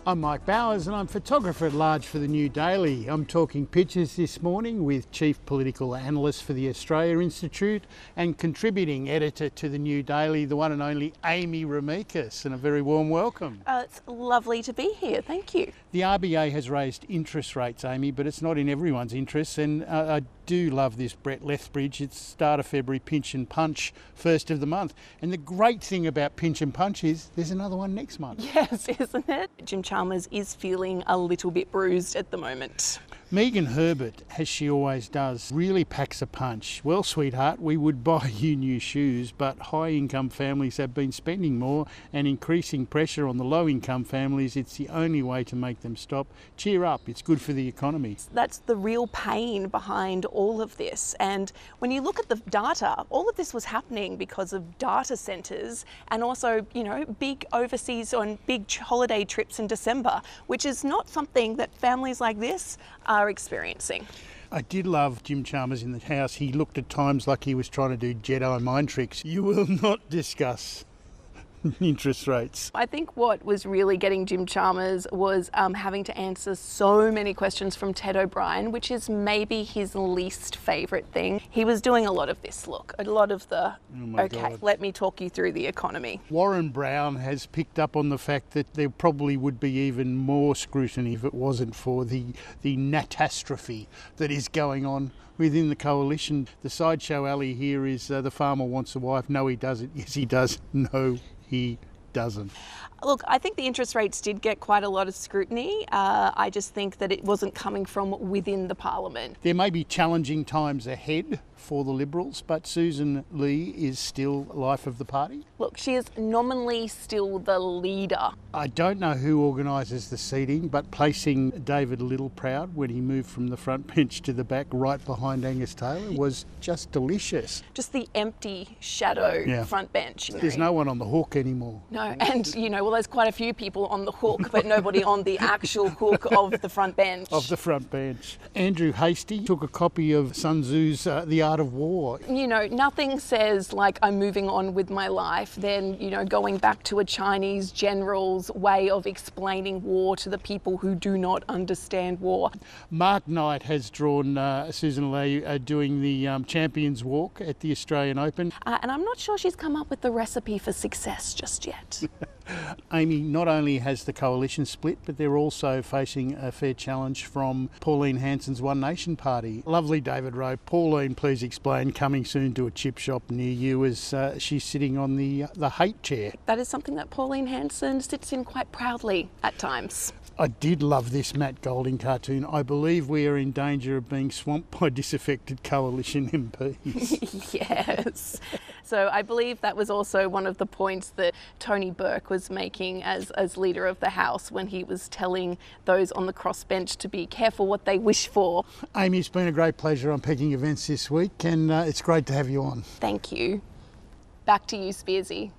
I'm Mike Bowers and I'm photographer at large for the New Daily. I'm talking pictures this morning with Chief Political Analyst for the Australia Institute and contributing editor to the New Daily, the one and only Amy Remeikis, and a very warm welcome. It's lovely to be here, thank you. The RBA has raised interest rates, Amy, but it's not in everyone's interests, and I do love this Brett Lethbridge. It's start of February pinch and punch, first of the month. And the great thing about pinch and punch is there's another one next month. Yes, isn't it? Jim Chalmers is feeling a little bit bruised at the moment. Megan Herbert, as she always does, really packs a punch. Well, sweetheart, we would buy you new shoes, but high-income families have been spending more and increasing pressure on the low-income families. It's the only way to make them stop. Cheer up, it's good for the economy. That's the real pain behind all of this. And when you look at the data, all of this was happening because of data centres and also, big overseas on big holiday trips in December, which is not something that families like this are experiencing. I did love Jim Chalmers in the House. He looked at times like he was trying to do Jedi mind tricks. You will not discuss interest rates. I think what was really getting Jim Chalmers was having to answer so many questions from Ted O'Brien, which is maybe his least favourite thing. He was doing a lot of this, a lot of the, God. Let me talk you through the economy. Warren Brown has picked up on the fact that there probably would be even more scrutiny if it wasn't for the natastrophe that is going on within the coalition. The sideshow alley here is the farmer wants a wife. No, he doesn't. Yes, he does. No, he doesn't. Look, I think the interest rates did get quite a lot of scrutiny. I just think that it wasn't coming from within the parliament. There may be challenging times ahead for the Liberals, but Susan Lee is still life of the party. Look, she is nominally still the leader. I don't know who organises the seating, but placing David Littleproud when he moved from the front bench to the back right behind Angus Taylor was just delicious. Just the empty shadow front bench. There's no one on the hook anymore. No, and there's quite a few people on the hook, but nobody on the actual hook of the front bench. Of the front bench. Andrew Hastie took a copy of Sun Tzu's The Art of War. Nothing says like I'm moving on with my life than, going back to a Chinese general's way of explaining war to the people who do not understand war. Mark Knight has drawn Susan Lee doing the Champions Walk at the Australian Open. And I'm not sure she's come up with the recipe for success just yet. Amy, not only has the coalition split, but they're also facing a fair challenge from Pauline Hanson's One Nation Party. Lovely David Rowe. Pauline, please explain, coming soon to a chip shop near you as she's sitting on the hate chair. That is something that Pauline Hanson sits in quite proudly at times. I did love this Matt Golding cartoon. I believe we are in danger of being swamped by disaffected coalition MPs. Yes. So I believe that was also one of the points that Tony Burke was making as leader of the House when he was telling those on the crossbench to be careful what they wish for. Amy, it's been a great pleasure unpacking events this week, and it's great to have you on. Thank you. Back to you, Spearsy.